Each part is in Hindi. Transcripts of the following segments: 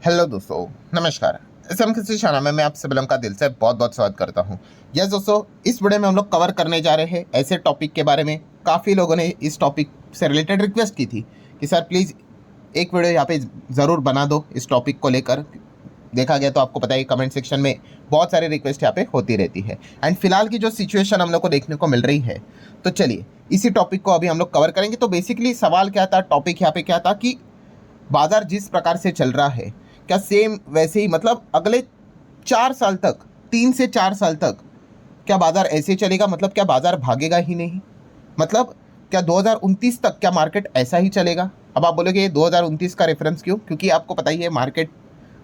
हेलो दोस्तों, नमस्कार। इस हम किसी चैनल में मैं आप सभी लोगों का दिल से बहुत बहुत स्वागत करता हूं। यस दोस्तों, इस वीडियो में हम लोग कवर करने जा रहे हैं ऐसे टॉपिक के बारे में। काफ़ी लोगों ने इस टॉपिक से रिलेटेड रिक्वेस्ट की थी कि सर प्लीज़ एक वीडियो यहाँ पे ज़रूर बना दो इस टॉपिक को लेकर। देखा गया तो आपको पता है कमेंट सेक्शन में बहुत सारी रिक्वेस्ट यहाँ पे होती रहती है। एंड फिलहाल की जो सिचुएशन हम लोग को देखने को मिल रही है, तो चलिए इसी टॉपिक को अभी हम लोग कवर करेंगे। तो बेसिकली सवाल क्या था, टॉपिक यहाँ पे क्या था कि बाजार जिस प्रकार से चल रहा है, क्या सेम वैसे ही मतलब अगले 4 साल तक, 3 से 4 साल तक क्या बाजार ऐसे चलेगा? मतलब क्या बाजार भागेगा ही नहीं? मतलब क्या 2029 तक क्या मार्केट ऐसा ही चलेगा? अब आप बोलोगे 2029 का रेफरेंस क्यों? क्योंकि आपको पता ही है मार्केट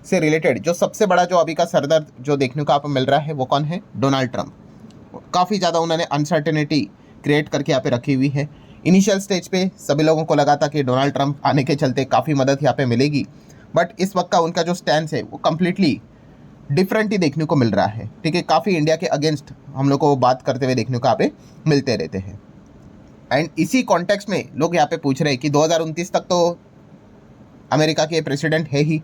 से रिलेटेड जो सबसे बड़ा जो अभी का सरदर्द जो देखने को आपको मिल रहा है वो कौन है? Donald Trump. काफ़ी ज़्यादा उन्होंने अनसर्टेनिटी क्रिएट करके यहाँ पे रखी हुई है। इनिशियल स्टेज पे सभी लोगों को लगा था कि डोनाल्ड ट्रंप आने के चलते काफ़ी मदद यहाँ पे मिलेगी, बट इस वक्त का उनका जो स्टैंड है वो कम्प्लीटली डिफरेंट ही देखने को मिल रहा है। ठीक है, काफ़ी इंडिया के अगेंस्ट हम लोग को बात करते हुए देखने को यहाँ पे मिलते रहते हैं। एंड इसी कॉन्टेक्स्ट में लोग यहाँ पे पूछ रहे हैं कि 2029 तक तो अमेरिका के प्रेसिडेंट है ही,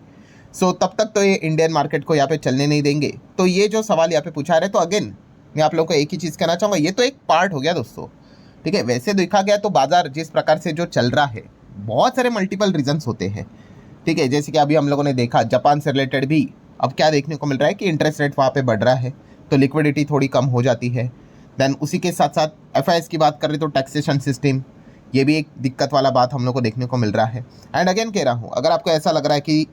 सो तब तक तो ये इंडियन मार्केट को यहाँ पे चलने नहीं देंगे। तो ये जो सवाल यहाँ पे पूछा रहे, तो अगेन मैं आप लोगों को एक ही चीज़ कहना चाहूँगा, ये तो एक पार्ट हो गया दोस्तों। ठीक है, वैसे देखा गया तो बाजार जिस प्रकार से जो चल रहा है, बहुत सारे मल्टीपल रीजंस होते हैं। ठीक है, जैसे कि अभी हम लोगों ने देखा जापान से रिलेटेड भी अब क्या देखने को मिल रहा है कि इंटरेस्ट रेट वहाँ पे बढ़ रहा है, तो लिक्विडिटी थोड़ी कम हो जाती है। देन उसी के साथ साथ एफआईएस की बात करें तो टैक्सेशन सिस्टम, ये भी एक दिक्कत वाला बात हम लोग को देखने को मिल रहा है। एंड अगेन कह रहा हूँ, अगर आपको ऐसा लग रहा है कि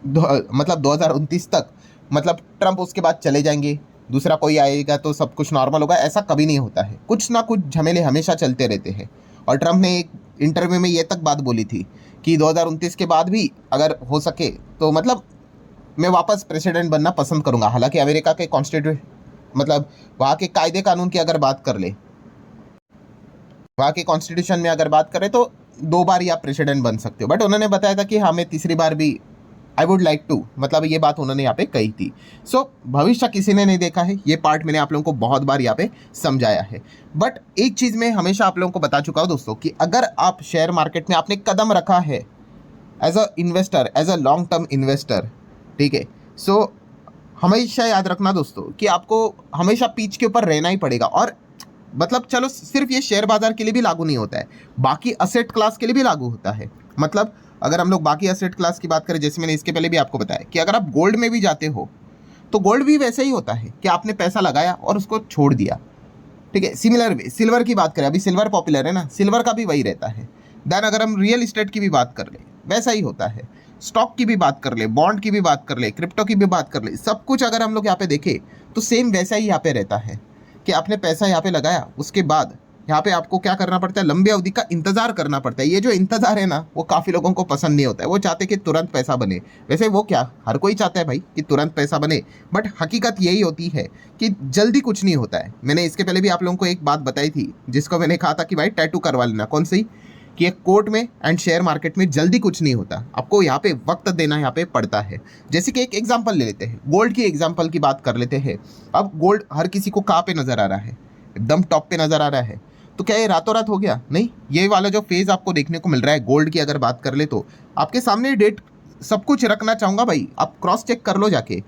मतलब 2029 तक मतलब ट्रंप उसके बाद चले जाएंगे, दूसरा कोई आएगा तो सब कुछ नॉर्मल होगा, ऐसा कभी नहीं होता है। कुछ ना कुछ झमेले हमेशा चलते रहते हैं। और ट्रंप ने एक इंटरव्यू में ये तक बात बोली थी कि 2029 के बाद भी अगर हो सके तो मतलब मैं वापस प्रेसिडेंट बनना पसंद करूंगा। हालांकि अमेरिका के कॉन्स्टिट्यूशन मतलब वहाँ के कायदे कानून की अगर बात कर ले, वहाँ के कॉन्स्टिट्यूशन में अगर बात करें तो 2 बार ही आप प्रेसिडेंट बन सकते हो, बट उन्होंने बताया था कि हमें तीसरी बार भी आई वुड लाइक टू, मतलब ये बात उन्होंने यहाँ पे कही थी। सो भविष्य किसी ने नहीं देखा है, ये पार्ट मैंने आप लोगों को बहुत बार यहाँ पे समझाया है। बट एक चीज़ मैं हमेशा आप लोगों को बता चुका हूँ दोस्तों कि अगर आप शेयर मार्केट में आपने कदम रखा है as a investor, as a long term investor, ठीक है, सो हमेशा याद रखना दोस्तों कि आपको हमेशा पीच के ऊपर रहना ही पड़ेगा। और मतलब चलो सिर्फ ये शेयर बाजार के लिए भी लागू नहीं होता है, बाकी असेट क्लास के लिए भी लागू होता है। मतलब अगर हम लोग बाकी असेट क्लास की बात करें, जैसे मैंने इसके पहले भी आपको बताया कि अगर आप गोल्ड में भी जाते हो तो गोल्ड भी वैसे ही होता है कि आपने पैसा लगाया और उसको छोड़ दिया। ठीक है, सिमिलर वे सिल्वर की बात करें, अभी सिल्वर पॉपुलर है ना, सिल्वर का भी वही रहता है। देन अगर हम रियल इस्टेट की भी बात कर ले, वैसा ही होता है। स्टॉक की भी बात कर ले, बॉन्ड की भी बात कर ले, क्रिप्टो की भी बात कर ले, सब कुछ अगर हम लोग यहाँ पे देखें तो सेम वैसा ही यहाँ पे रहता है कि आपने पैसा यहाँ पे लगाया, उसके बाद यहाँ पे आपको क्या करना पड़ता है, लंबी अवधि का इंतजार करना पड़ता है। ये जो इंतजार है ना, वो काफ़ी लोगों को पसंद नहीं होता है। वो चाहते हैं कि तुरंत पैसा बने। वैसे वो क्या, हर कोई चाहता है भाई कि तुरंत पैसा बने, बट हकीकत यही होती है कि जल्दी कुछ नहीं होता है। मैंने इसके पहले भी आप लोगों को एक बात बताई थी, जिसको मैंने कहा था कि भाई टैटू करवा लेना। कौन सी? कि एक कोर्ट में एंड शेयर मार्केट में जल्दी कुछ नहीं होता, आपको यहाँ पे वक्त देना यहाँ पे पड़ता है। जैसे कि एक एग्जांपल ले लेते हैं, गोल्ड की एग्जांपल की बात कर लेते हैं। अब गोल्ड हर किसी को कहाँ पे नज़र आ रहा है? एकदम टॉप पे नज़र आ रहा है। तो क्या ये रातों रात हो गया? नहीं, ये वाला जो फेज़ आपको देखने को मिल रहा है गोल्ड की अगर बात कर ले तो आपके सामने डेट सब कुछ रखना चाहूँगा भाई, आप क्रॉस चेक कर लो जाके।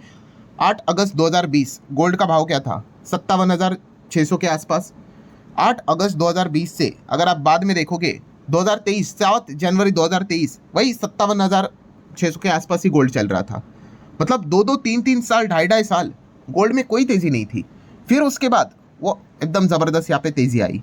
8 अगस्त 2020 गोल्ड का भाव क्या था? 57,600 के आसपास। 8 अगस्त 2020 से अगर आप बाद में देखोगे 2023, 7 जनवरी 2023, वही 57,600 के आसपास ही गोल्ड चल रहा था। मतलब 2-3 साल, 2.5 साल गोल्ड में कोई तेज़ी नहीं थी। फिर उसके बाद वो एकदम ज़बरदस्त यहाँ पे तेज़ी आई।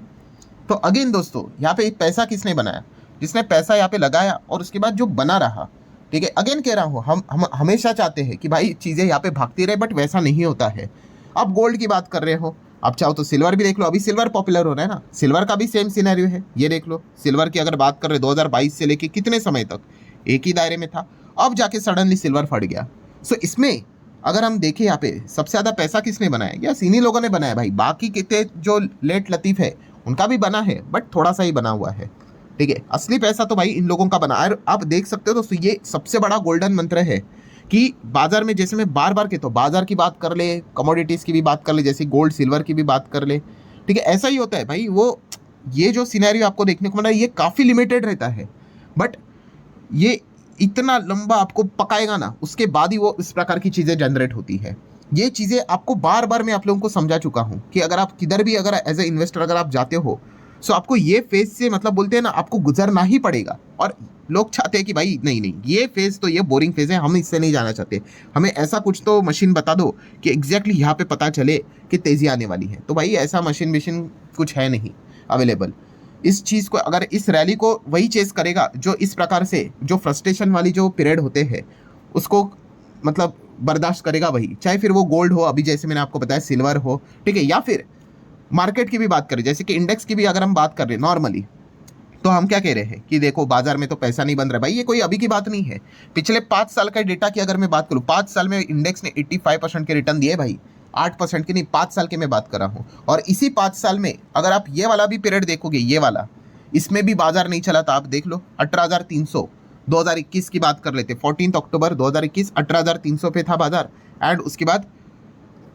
तो अगेन दोस्तों, यहाँ पे पैसा किसने बनाया? जिसने पैसा यहाँ पे लगाया और उसके बाद जो बना रहा। ठीक है, अगेन कह रहा हूँ, हम हमेशा चाहते हैं कि भाई चीज़ें यहाँ पे भागती रहे, बट वैसा नहीं होता है। आप गोल्ड की बात कर रहे हो, आप चाहो तो सिल्वर भी देख लो। अभी सिल्वर पॉपुलर हो रहा है ना, सिल्वर का भी सेम सिनेरियो है। ये देख लो, सिल्वर की अगर बात कर रहे 2022 से लेके कितने समय तक एक ही दायरे में था, अब जाके सडनली सिल्वर फट गया। सो इसमें अगर हम देखें यहाँ पे सबसे ज़्यादा पैसा किसने बनाया? या इन्हीं लोगों ने बनाया भाई। बाकी कितने जो लेट लतीफ़ है उनका भी बना है, बट थोड़ा सा ही बना हुआ है। ठीक है, असली पैसा तो भाई इन लोगों का बना। और आप देख सकते हो दोस्तों, ये सबसे बड़ा गोल्डन मंत्र है कि बाजार में, जैसे मैं बार बार कहता हूँ, बाजार की बात कर ले, कमोडिटीज़ की भी बात कर ले, जैसे गोल्ड सिल्वर की भी बात कर ले। ठीक है, ऐसा ही होता है भाई। वो ये जो सिनेरियो आपको देखने को मिला है, ये काफ़ी लिमिटेड रहता है, बट ये इतना लंबा आपको पकाएगा ना, उसके बाद ही वो इस प्रकार की चीज़ें जनरेट होती है। ये चीज़ें आपको बार बार मैं आप लोगों को समझा चुका हूँ कि अगर आप किधर भी अगर एज ए इन्वेस्टर अगर आप जाते हो, सो आपको ये फेज से मतलब बोलते हैं ना, आपको गुजरना ही पड़ेगा। और लोग चाहते हैं कि भाई नहीं नहीं, ये फेज तो ये बोरिंग फेज है, हम इससे नहीं जाना चाहते, हमें ऐसा कुछ तो मशीन बता दो कि एग्जैक्टली यहाँ पे पता चले कि तेज़ी आने वाली है। तो भाई ऐसा मशीन कुछ है नहीं अवेलेबल। इस चीज़ को अगर इस रैली को वही चेस करेगा जो इस प्रकार से जो फ्रस्ट्रेशन वाली जो पीरियड होते हैं उसको मतलब बर्दाश्त करेगा वही, चाहे फिर वो गोल्ड हो, अभी जैसे मैंने आपको बताया सिल्वर हो, ठीक है, या फिर मार्केट की भी बात करें, जैसे कि इंडेक्स की भी अगर हम बात कर रहे हैं नॉर्मली, तो हम क्या कह रहे हैं कि देखो बाजार में तो पैसा नहीं बन रहा। भाई ये कोई अभी की बात नहीं है, पिछले 5 साल का डेटा की अगर मैं बात करूं, 5 साल में इंडेक्स ने 85% के रिटर्न दिए भाई, 8% की नहीं, 5 साल की मैं बात कर रहा हूं। और इसी 5 साल में अगर आप ये वाला भी पीरियड देखोगे, ये वाला, इसमें भी बाजार नहीं चला था। आप देख लो 18,300, 2021 की बात कर लेते, 14 अक्टूबर 2021 18,300 पे था बाजार। एंड उसके बाद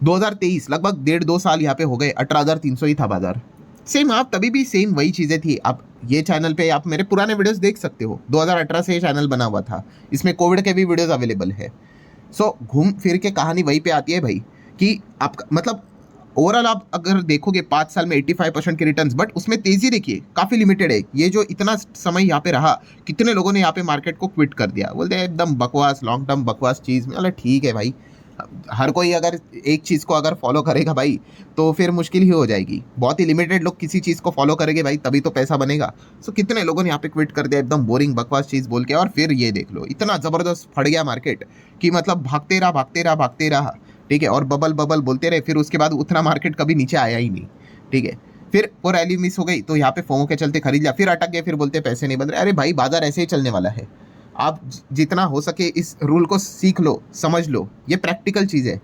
2023 लगभग 1.5-2 साल यहाँ पे हो गए, 18,300 ही था बाजार। सेम आप तभी भी सेम वही चीज़ें थी। आप ये चैनल पे आप मेरे पुराने वीडियोस देख सकते हो, 2018 से ये चैनल बना हुआ था, इसमें कोविड के भी वीडियोस अवेलेबल है। सो घूम फिर के कहानी वहीं पे आती है भाई कि आप मतलब ओवरऑल आप अगर देखोगे 5 साल में 85% के रिटर्न्स, बट उसमें तेज़ी देखिए काफ़ी लिमिटेड है। ये जो इतना समय यहाँ पे रहा, कितने लोगों ने यहाँ पे मार्केट को क्विट कर दिया, बोलते हैं एकदम बकवास, लॉन्ग टर्म बकवास चीज़ में। मतलब ठीक है भाई, हर कोई अगर एक चीज़ को अगर फॉलो करेगा भाई तो फिर मुश्किल ही हो जाएगी। बहुत ही लिमिटेड लोग किसी चीज़ को फॉलो करेंगे भाई, तभी तो पैसा बनेगा। सो कितने लोगों ने यहाँ पे क्विट कर दिया एकदम बोरिंग बकवास चीज़ बोल के, और फिर ये देख लो इतना ज़बरदस्त फट गया मार्केट कि मतलब भागते रहा भागते रहा भागते रहा, ठीक है, और बबल बबल बोलते रहे। फिर उसके बाद उतना मार्केट कभी नीचे आया ही नहीं, ठीक है। फिर वो रैली मिस हो गई तो यहाँ पे फोमो के चलते खरीद लिया, फिर अटक गए, फिर बोलते पैसे नहीं बन रहे। अरे भाई बाजार ऐसे ही चलने वाला है। आप जितना हो सके इस रूल को सीख लो, समझ लो, ये प्रैक्टिकल चीज़ है,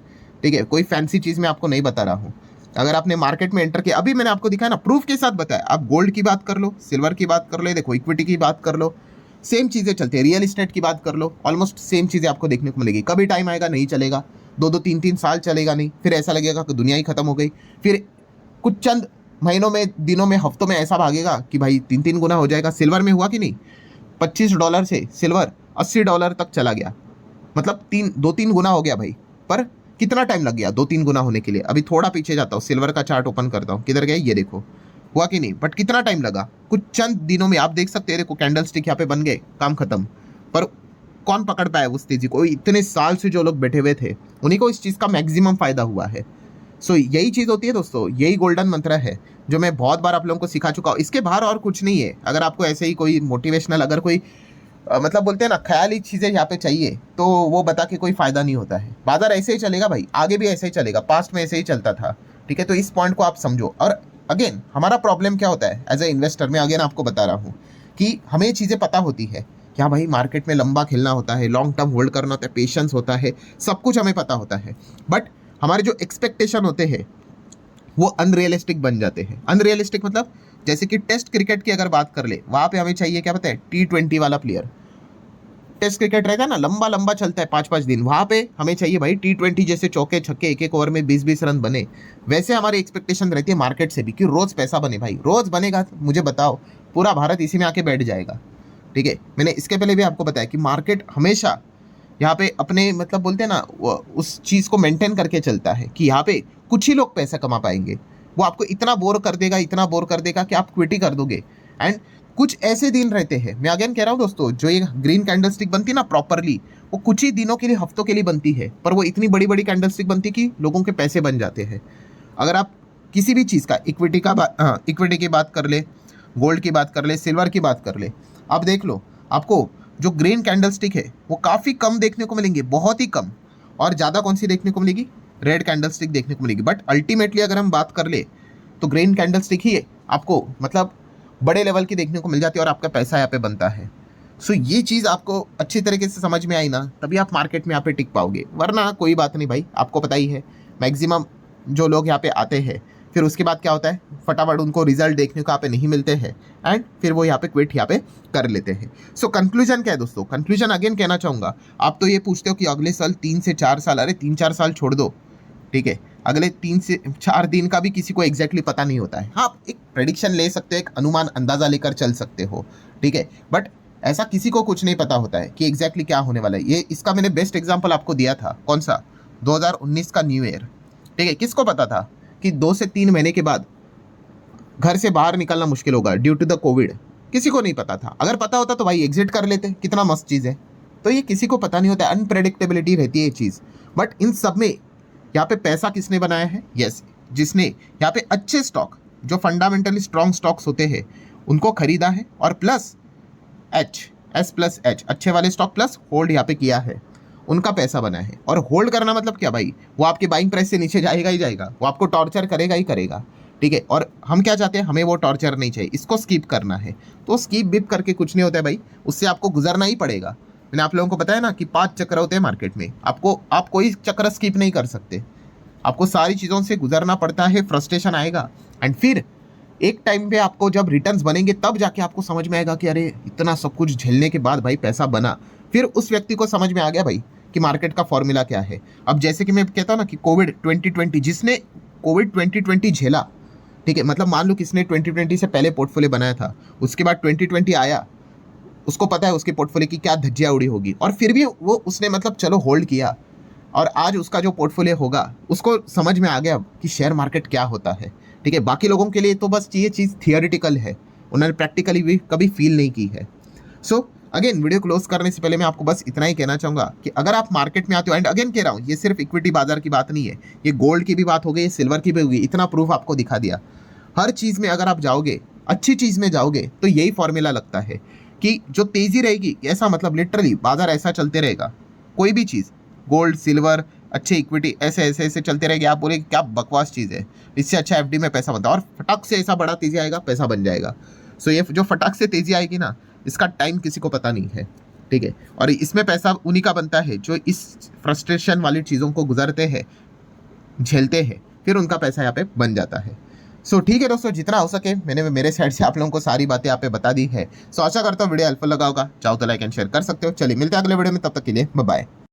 ठीक है, कोई फैंसी चीज़ मैं आपको नहीं बता रहा हूँ। अगर आपने मार्केट में एंटर किया, अभी मैंने आपको दिखाया ना, प्रूफ के साथ बताया। आप गोल्ड की बात कर लो, सिल्वर की बात कर लो, देखो इक्विटी की बात कर लो, सेम चीज़ें चलती है। रियल इस्टेट की बात कर लो, ऑलमोस्ट सेम चीज़ें आपको देखने को मिलेगी। कभी टाइम आएगा नहीं चलेगा, 2-2 3-3 साल चलेगा नहीं, फिर ऐसा लगेगा कि दुनिया ही खत्म हो गई। फिर कुछ चंद महीनों में, दिनों में, हफ्तों में ऐसा भागेगा कि भाई 3-3 गुना हो जाएगा। सिल्वर में हुआ कि नहीं, $25 से सिल्वर $80 तक चला गया, मतलब 2-3 गुना हो गया भाई। पर कितना टाइम लग गया 2-3 गुना होने के लिए? अभी थोड़ा पीछे जाता हूँ, सिल्वर का चार्ट ओपन करता हूँ, किधर गया ये देखो, हुआ कि नहीं, बट कितना टाइम लगा, कुछ चंद दिनों में। आप देख सकते हैं, देखो कैंडल स्टिक यहाँ पे बन गए, काम खत्म। पर कौन पकड़ पाया उस तेजी को? इतने साल से जो लोग बैठे हुए थे उन्हीं को इस चीज़ का मैक्सिमम फायदा हुआ है। सो यही चीज़ होती है दोस्तों, यही गोल्डन मंत्र है जो मैं बहुत बार आप लोगों को सिखा चुका हूँ। इसके बाहर और कुछ नहीं है। अगर आपको ऐसे ही कोई मोटिवेशनल, अगर कोई मतलब बोलते हैं ना ख्याली चीज़ें यहाँ पे चाहिए, तो वो बता के कोई फ़ायदा नहीं होता है। बाजार ऐसे ही चलेगा भाई, आगे भी ऐसे ही चलेगा, पास्ट में ऐसे ही चलता था, ठीक है। तो इस पॉइंट को आप समझो। और अगेन हमारा प्रॉब्लम क्या होता है एज ए इन्वेस्टर, मैं अगेन आपको बता रहा हूँ कि हमें ये चीज़ें पता होती है कि हाँ भाई मार्केट में लंबा खेलना होता है, लॉन्ग टर्म होल्ड करना होता है, पेशेंस होता है, सब कुछ हमें पता होता है। बट हमारे जो एक्सपेक्टेशन होते हैं वो अनरियलिस्टिक बन जाते हैं। अनरियलिस्टिक मतलब जैसे कि टेस्ट क्रिकेट की अगर बात कर ले, वहाँ पे हमें चाहिए क्या पता है, T20 वाला प्लेयर। टेस्ट क्रिकेट रहता है ना, लंबा लंबा चलता है 5-5 दिन, वहाँ पे हमें चाहिए भाई T20 जैसे चौके छक्के, एक एक ओवर में 20-20 रन बने। वैसे हमारी एक्सपेक्टेशन रहती है मार्केट से भी कि रोज़ पैसा बने भाई। रोज़ बनेगा मुझे बताओ, पूरा भारत इसी में आके बैठ जाएगा, ठीक है। मैंने इसके पहले भी आपको बताया कि मार्केट हमेशा यहाँ पे अपने मतलब बोलते हैं ना, उस चीज़ को मेंटेन करके चलता है कि यहाँ पे कुछ ही लोग पैसा कमा पाएंगे। वो आपको इतना बोर कर देगा, इतना बोर कर देगा कि आप क्विट ही कर दोगे। एंड कुछ ऐसे दिन रहते हैं, मैं अगेन कह रहा हूँ दोस्तों, जो ये ग्रीन कैंडलस्टिक बनती है ना प्रॉपरली, वो कुछ ही दिनों के लिए, हफ्तों के लिए बनती है, पर वो इतनी बड़ी बड़ी कैंडलस्टिक बनती है कि लोगों के पैसे बन जाते हैं। अगर आप किसी भी चीज़ का इक्विटी की बात कर ले, गोल्ड की बात कर ले, सिल्वर की बात कर ले, आप देख लो आपको जो ग्रीन कैंडलस्टिक है वो काफ़ी कम देखने को मिलेंगे, बहुत ही कम। और ज़्यादा कौन सी देखने को मिलेगी, रेड कैंडलस्टिक देखने को मिलेगी। बट अल्टीमेटली अगर हम बात कर ले तो ग्रीन कैंडलस्टिक ही आपको मतलब बड़े लेवल की देखने को मिल जाती है और आपका पैसा यहाँ पे बनता है। सो ये चीज़ आपको अच्छी तरीके से समझ में आई ना, तभी आप मार्केट में यहाँ पे टिक पाओगे, वरना कोई बात नहीं भाई। आपको पता ही है मैक्सिमम जो लोग यहाँ पे आते हैं, फिर उसके बाद क्या होता है, फटाफट उनको रिजल्ट देखने को यहाँ पे नहीं मिलते हैं, एंड फिर वो यहाँ पे क्विट यहाँ पे कर लेते हैं। सो कंक्लूजन क्या है दोस्तों? कंक्लूजन अगेन कहना चाहूँगा, आप तो ये पूछते हो कि अगले साल 3 से 4 साल, अरे 3-4 साल छोड़ दो, ठीक है, अगले 3 से 4 दिन का भी किसी को एग्जैक्टली पता नहीं होता है। हाँ, एक प्रेडिक्शन ले सकते हो, एक अनुमान अंदाज़ा लेकर चल सकते हो, ठीक है, बट ऐसा किसी को कुछ नहीं पता होता है कि एग्जैक्टली क्या होने वाला है। ये इसका मैंने बेस्ट एग्जांपल आपको दिया था, कौन सा, 2019 का न्यू ईयर। ठीक है, किसको पता था कि 2 से 3 महीने के बाद घर से बाहर निकलना मुश्किल होगा ड्यू टू द कोविड। किसी को नहीं पता था। अगर पता होता तो भाई एग्जिट कर लेते, कितना मस्त चीज़ है। तो ये किसी को पता नहीं होता, अनप्रेडिक्टेबिलिटी रहती है ये चीज़। बट इन सब में यहाँ पे पैसा किसने बनाया है? यस, जिसने यहाँ पे अच्छे स्टॉक, जो फंडामेंटली स्ट्रॉन्ग स्टॉक्स होते हैं, उनको खरीदा है और प्लस S+H अच्छे वाले स्टॉक प्लस होल्ड यहाँ पे किया है, उनका पैसा बना है। और होल्ड करना मतलब क्या भाई, वो आपके बाइंग प्राइस से नीचे जाएगा ही जाएगा, वो आपको टॉर्चर करेगा ही करेगा। ठीक है, और हम क्या चाहते हैं, हमें वो टॉर्चर नहीं चाहिए, इसको स्किप करना है। तो स्किप बिप करके कुछ नहीं होता है भाई, उससे आपको गुजरना ही पड़ेगा। मैंने आप लोगों को बताया ना कि 5 चक्र होते हैं मार्केट में, आप कोई चक्र स्किप नहीं कर सकते, आपको सारी चीज़ों से गुजरना पड़ता है। फ्रस्ट्रेशन आएगा एंड फिर एक टाइम पे आपको जब रिटर्न्स बनेंगे तब जाके आपको समझ में आएगा कि अरे इतना सब कुछ झेलने के बाद भाई पैसा बना। फिर उस व्यक्ति को समझ में आ गया भाई कि मार्केट का फॉर्मूला क्या है। अब जैसे कि मैं कहता हूँ ना कि कोविड 2020, जिसने कोविड 2020 झेला, ठीक है, मतलब मान लो किसने 2020 से पहले पोर्टफोलियो बनाया था, उसके बाद 2020 आया, उसको पता है उसके पोर्टफोलियो की क्या धज्जियाँ उड़ी होगी, और फिर भी वो उसने मतलब चलो होल्ड किया, और आज उसका जो पोर्टफोलियो होगा उसको समझ में आ गया कि शेयर मार्केट क्या होता है। ठीक है, बाकी लोगों के लिए तो बस ये चीज़ थियोरिटिकल है, उन्होंने प्रैक्टिकली भी कभी फील नहीं की है। सो अगेन, वीडियो क्लोज करने से पहले मैं आपको बस इतना ही कहना चाहूँगा कि अगर आप मार्केट में आते हो, एंड अगेन कह रहा हूँ, ये सिर्फ इक्विटी बाजार की बात नहीं है, ये गोल्ड की भी बात हो गई, सिल्वर की भी होगी, इतना प्रूफ आपको दिखा दिया। हर चीज़ में अगर आप जाओगे, अच्छी चीज़ में जाओगे, तो यही फॉर्मूला लगता है कि जो तेज़ी रहेगी, ऐसा मतलब लिटरली बाजार ऐसा चलते रहेगा, कोई भी चीज़, गोल्ड, सिल्वर, अच्छे इक्विटी ऐसे ऐसे ऐसे चलते रहेंगे। आप बोले क्या बकवास चीज़ है, इससे अच्छा एफडी में पैसा बनता है, और फटाक से ऐसा बड़ा तेज़ी आएगा, पैसा बन जाएगा। सो ये जो फटाक से तेज़ी आएगी ना, इसका टाइम किसी को पता नहीं है। ठीक है, और इसमें पैसा उन्हीं का बनता है जो इस फ्रस्ट्रेशन वाली चीज़ों को गुजरते हैं, झेलते हैं, फिर उनका पैसा यहाँ पे बन जाता है। सो ठीक है दोस्तों, जितना हो सके मैंने मेरे साइड से आप लोगों को सारी बातें यहाँ पे बता दी है। सो आशा करता हूँ वीडियो हेल्पफुल लगा होगा, चाहो तो लाइक एंड शेयर कर सकते हो। चलिए मिलते हैं अगले वीडियो में, तब तक के लिए बाय बाय।